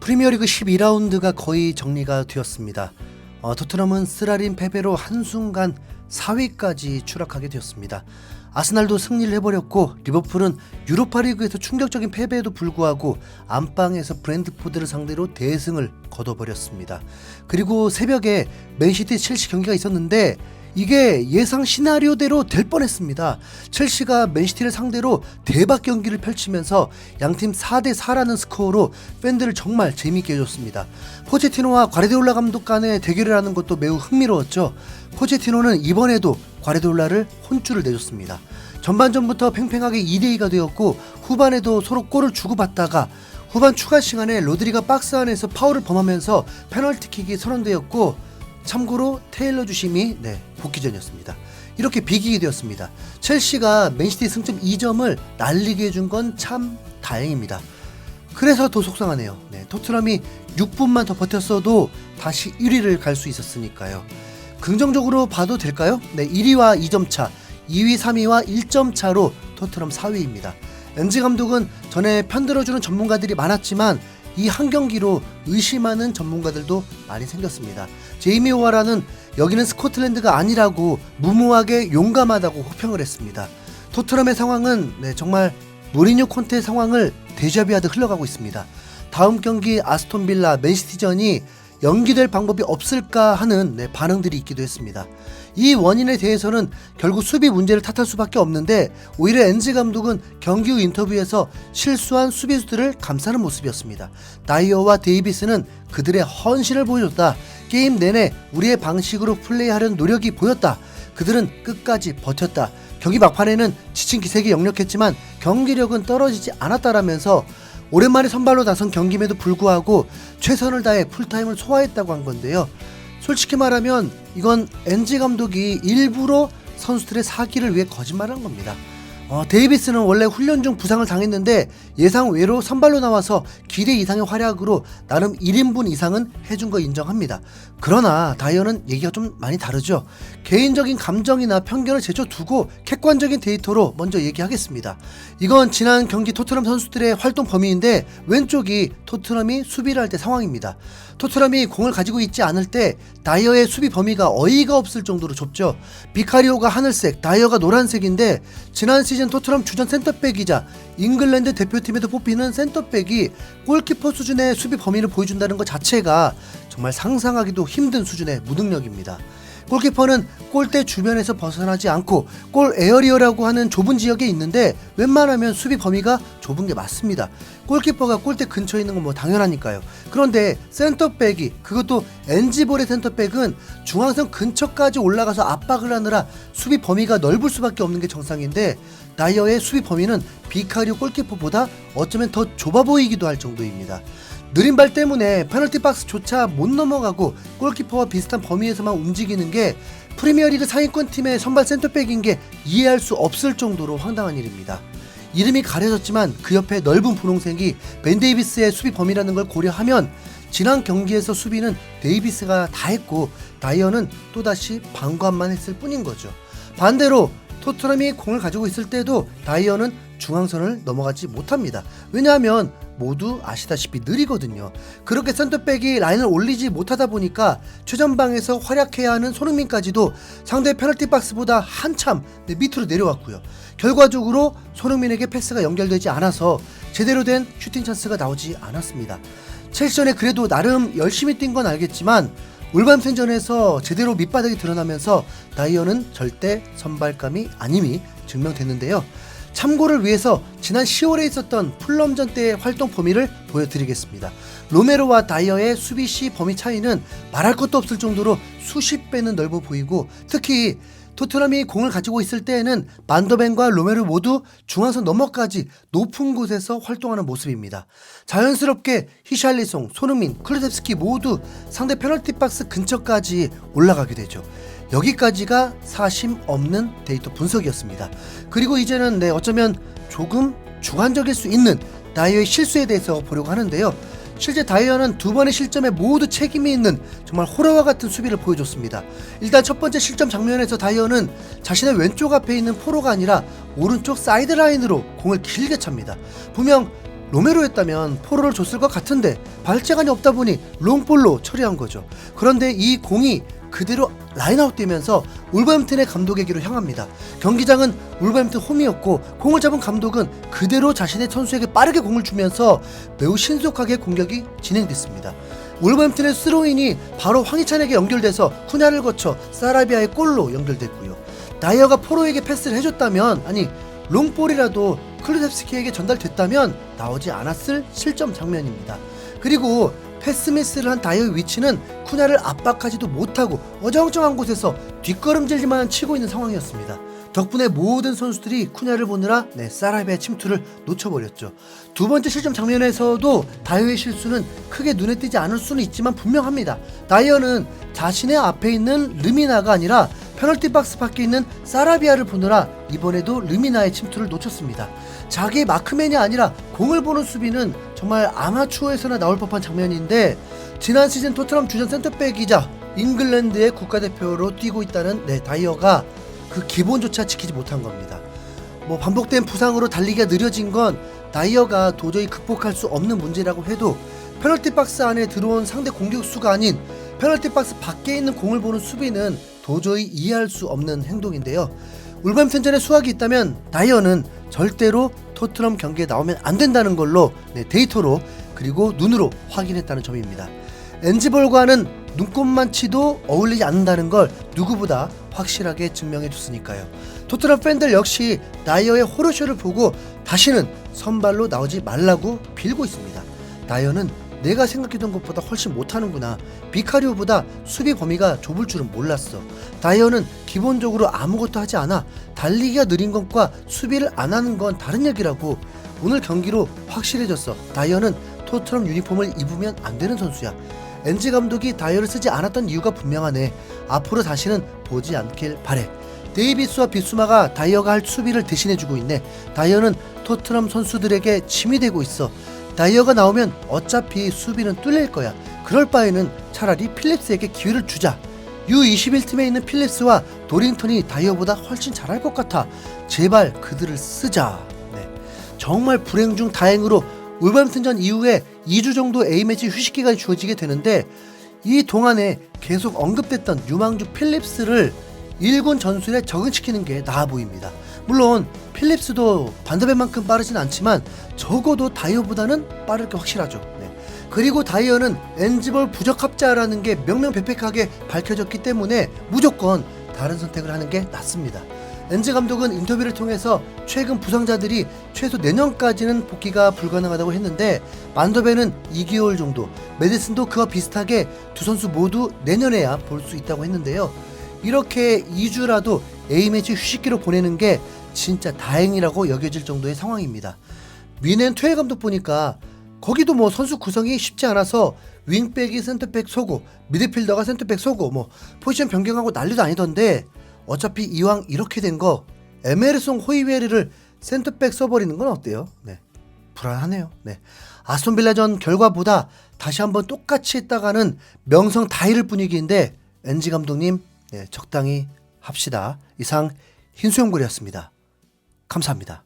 프리미어리그 12라운드가 거의 정리가 되었습니다. 토트넘은 쓰라린 패배로 한순간 4위까지 추락하게 되었습니다. 아스날도 승리를 해버렸고 리버풀은 유로파리그에서 충격적인 패배에도 불구하고 안방에서 브랜트포드를 상대로 대승을 거둬버렸습니다. 그리고 새벽에 맨시티 첼시 경기가 있었는데 이게 예상 시나리오대로 될 뻔했습니다. 첼시가 맨시티를 상대로 대박 경기를 펼치면서 양팀 4대4라는 스코어로 팬들을 정말 재미있게 해줬습니다. 포체티노와 과르디올라 감독 간의 대결을 하는 것도 매우 흥미로웠죠. 포체티노는 이번에도 과르디올라를 혼쭐을 내줬습니다. 전반전부터 팽팽하게 2대2가 되었고 후반에도 서로 골을 주고받다가 후반 추가 시간에 로드리가 박스 안에서 파울을 범하면서 페널티킥이 선언되었고 참고로 테일러 주심이 복귀전이었습니다. 이렇게 비기게 되었습니다. 첼시가 맨시티 승점 2점을 날리게 해준 건 참 다행입니다. 그래서 더 속상하네요. 토트넘이 6분만 더 버텼어도 다시 1위를 갈 수 있었으니까요. 긍정적으로 봐도 될까요? 1위와 2점 차, 2위, 3위와 1점 차로 토트넘 4위입니다. 엔지 감독은 전에 편들어주는 전문가들이 많았지만 이 한 경기로 의심하는 전문가들도 많이 생겼습니다. 제이미 오하라는 여기는 스코틀랜드가 아니라고 무모하게 용감하다고 호평을 했습니다. 토트넘의 상황은 정말 무리뉴 콘테의 상황을 데자뷰하듯 흘러가고 있습니다. 다음 경기 아스톤 빌라 맨시티전이 연기될 방법이 없을까 하는 반응들이 있기도 했습니다. 이 원인에 대해서는 결국 수비 문제를 탓할 수밖에 없는데 오히려 엔지 감독은 경기 후 인터뷰에서 실수한 수비수들을 감싸는 모습이었습니다. 다이어와 데이비스는 그들의 헌신을 보여줬다. 게임 내내 우리의 방식으로 플레이하려는 노력이 보였다. 그들은 끝까지 버텼다. 경기 막판에는 지친 기색이 역력했지만 경기력은 떨어지지 않았다라면서 오랜만에 선발로 나선 경기임에도 불구하고 최선을 다해 풀타임을 소화했다고 한 건데요. 솔직히 말하면 이건 엔지 감독이 일부러 선수들의 사기를 위해 거짓말한 겁니다. 데이비스는 원래 훈련 중 부상을 당했는데 예상 외로 선발로 나와서 기대 이상의 활약으로 나름 1인분 이상은 해준 거 인정합니다. 그러나 다이어는 얘기가 좀 많이 다르죠. 개인적인 감정이나 편견을 제쳐두고 객관적인 데이터로 먼저 얘기하겠습니다. 이건 지난 경기 토트넘 선수들의 활동 범위인데 왼쪽이 토트넘이 수비를 할 때 상황입니다. 토트넘이 공을 가지고 있지 않을 때 다이어의 수비 범위가 어이가 없을 정도로 좁죠. 비카리오가 하늘색, 다이어가 노란색인데 지난 시즌 토트넘 주전 센터백이자 잉글랜드 대표팀에도 뽑히는 센터백이 골키퍼 수준의 수비 범위를 보여준다는 것 자체가 정말 상상하기도 힘든 수준의 무능력입니다. 골키퍼는 골대 주변에서 벗어나지 않고 골 에어리어라고 하는 좁은 지역에 있는데 웬만하면 수비 범위가 좁은 게 맞습니다. 골키퍼가 골대 근처에 있는 건 뭐 당연하니까요. 그런데 센터백이, 그것도 엔지볼의 센터백은 중앙선 근처까지 올라가서 압박을 하느라 수비 범위가 넓을 수밖에 없는 게 정상인데 다이어의 수비 범위는 비카리오 골키퍼보다 어쩌면 더 좁아 보이기도 할 정도입니다. 느린 발 때문에 페널티 박스조차 못 넘어가고 골키퍼와 비슷한 범위에서만 움직이는 게 프리미어리그 상위권 팀의 선발 센터백인 게 이해할 수 없을 정도로 황당한 일입니다. 이름이 가려졌지만 그 옆에 넓은 분홍색이 벤 데이비스의 수비 범위라는 걸 고려하면 지난 경기에서 수비는 데이비스가 다 했고 다이어는 또다시 방관만 했을 뿐인 거죠. 반대로 토트넘이 공을 가지고 있을 때도 다이어는 중앙선을 넘어가지 못합니다. 왜냐하면 모두 아시다시피 느리거든요. 그렇게 센터백이 라인을 올리지 못하다 보니까 최전방에서 활약해야 하는 손흥민까지도 상대 페널티 박스보다 한참 밑으로 내려왔고요. 결과적으로 손흥민에게 패스가 연결되지 않아서 제대로 된 슈팅 찬스가 나오지 않았습니다. 첼시전에 그래도 나름 열심히 뛴 건 알겠지만 울버햄튼전에서 제대로 밑바닥이 드러나면서 다이어는 절대 선발감이 아님이 증명됐는데요. 참고를 위해서 지난 10월에 있었던 풀럼전 때의 활동 범위를 보여드리겠습니다. 로메로와 다이어의 수비 시 범위 차이는 말할 것도 없을 정도로 수십 배는 넓어 보이고 특히 토트넘이 공을 가지고 있을 때에는 반더벤과 로메로 모두 중앙선 너머까지 높은 곳에서 활동하는 모습입니다. 자연스럽게 히샬리송, 손흥민, 클루셉스키 모두 상대 페널티 박스 근처까지 올라가게 되죠. 여기까지가 사심 없는 데이터 분석이었습니다. 그리고 이제는 어쩌면 조금 주관적일 수 있는 다이어의 실수에 대해서 보려고 하는데요. 실제 다이어는 두 번의 실점에 모두 책임이 있는 정말 호러와 같은 수비를 보여줬습니다. 일단 첫 번째 실점 장면에서 다이어는 자신의 왼쪽 앞에 있는 포로가 아니라 오른쪽 사이드라인으로 공을 길게 찹니다. 분명 로메로였다면 포로를 줬을 것 같은데 발재간이 없다 보니 롱볼로 처리한 거죠. 그런데 이 공이 그대로 라인아웃 되면서 울버햄튼의 감독에게로 향합니다. 경기장은 울버햄튼 홈이었고 공을 잡은 감독은 그대로 자신의 선수에게 빠르게 공을 주면서 매우 신속하게 공격이 진행됐습니다. 울버햄튼의 스로인이 바로 황희찬에게 연결돼서 쿠냐를 거쳐 사라비아의 골로 연결됐고요. 다이어가 포로에게 패스를 해줬다면, 아니 롱볼이라도 클루셉스키에게 전달됐다면 나오지 않았을 실점 장면입니다. 그리고 패스미스를 한 다이어의 위치는 쿠냐를 압박하지도 못하고 어정쩡한 곳에서 뒷걸음질만 치고 있는 상황이었습니다. 덕분에 모든 선수들이 쿠냐를 보느라 사라비아의 침투를 놓쳐버렸죠. 두 번째 실점 장면에서도 다이어의 실수는 크게 눈에 띄지 않을 수는 있지만 분명합니다. 다이어는 자신의 앞에 있는 르미나가 아니라 페널티 박스 밖에 있는 사라비아를 보느라 이번에도 르미나의 침투를 놓쳤습니다. 자기의 마크맨이 아니라 공을 보는 수비는 정말 아마추어에서나 나올 법한 장면인데, 지난 시즌 토트넘 주전 센터백이자 잉글랜드의 국가대표로 뛰고 있다는 다이어가 그 기본조차 지키지 못한 겁니다. 반복된 부상으로 달리기가 느려진 건 다이어가 도저히 극복할 수 없는 문제라고 해도 페널티 박스 안에 들어온 상대 공격수가 아닌 페널티 박스 밖에 있는 공을 보는 수비는 도저히 이해할 수 없는 행동인데요. 울버햄튼전에 수학이 있다면 다이어는 절대로 토트넘 경기에 나오면 안 된다는 걸로 데이터로 그리고 눈으로 확인했다는 점입니다. 엔지볼과는 눈곱만 치도 어울리지 않는다는 걸 누구보다 확실하게 증명해 줬으니까요. 토트넘 팬들 역시 다이어의 호러쇼를 보고 다시는 선발로 나오지 말라고 빌고 있습니다. 다이어는 내가 생각했던 것보다 훨씬 못하는구나. 비카리오보다 수비 범위가 좁을 줄은 몰랐어. 다이어는 기본적으로 아무것도 하지 않아. 달리기가 느린 것과 수비를 안 하는 건 다른 얘기라고. 오늘 경기로 확실해졌어. 다이어는 토트넘 유니폼을 입으면 안 되는 선수야. 엔지 감독이 다이어를 쓰지 않았던 이유가 분명하네. 앞으로 다시는 보지 않길 바래. 데이비스와 비수마가 다이어가 할 수비를 대신해주고 있네. 다이어는 토트넘 선수들에게 짐이 되고 있어. 다이어가 나오면 어차피 수비는 뚫릴 거야. 그럴 바에는 차라리 필립스에게 기회를 주자. U21팀에 있는 필립스와 도링턴이 다이어보다 훨씬 잘할 것 같아. 제발 그들을 쓰자. 정말 불행 중 다행으로 울버햄튼전 이후에 2주 정도 A매치 휴식 기간이 주어지게 되는데, 이 동안에 계속 언급됐던 유망주 필립스를 1군 전술에 적응시키는 게 나아 보입니다. 물론 필립스도 반더벤만큼 빠르진 않지만 적어도 다이어보다는 빠를 게 확실하죠. 그리고 다이어는 엔지볼 부적합자라는 게 명명백백하게 밝혀졌기 때문에 무조건 다른 선택을 하는 게 낫습니다. 엔지 감독은 인터뷰를 통해서 최근 부상자들이 최소 내년까지는 복귀가 불가능하다고 했는데, 반더벤은 2개월 정도, 메디슨도 그와 비슷하게 두 선수 모두 내년에야 볼 수 있다고 했는데요. 이렇게 2주라도 A매치 휴식기로 보내는 게 진짜 다행이라고 여겨질 정도의 상황입니다. 위넨 퇴해 감독 보니까 거기도 선수 구성이 쉽지 않아서 윙백이 센터백 서고 미드필더가 센터백 서고 포지션 변경하고 난리도 아니던데, 어차피 이왕 이렇게 된 거 에메르송 호이베르를 센터백 써버리는 건 어때요? 불안하네요. 아스톤빌라전 결과보다 다시 한번 똑같이 했다가는 명성 다 잃을 분위기인데, 엔지 감독님 적당히 합시다. 이상 흰수염고리였습니다. 감사합니다.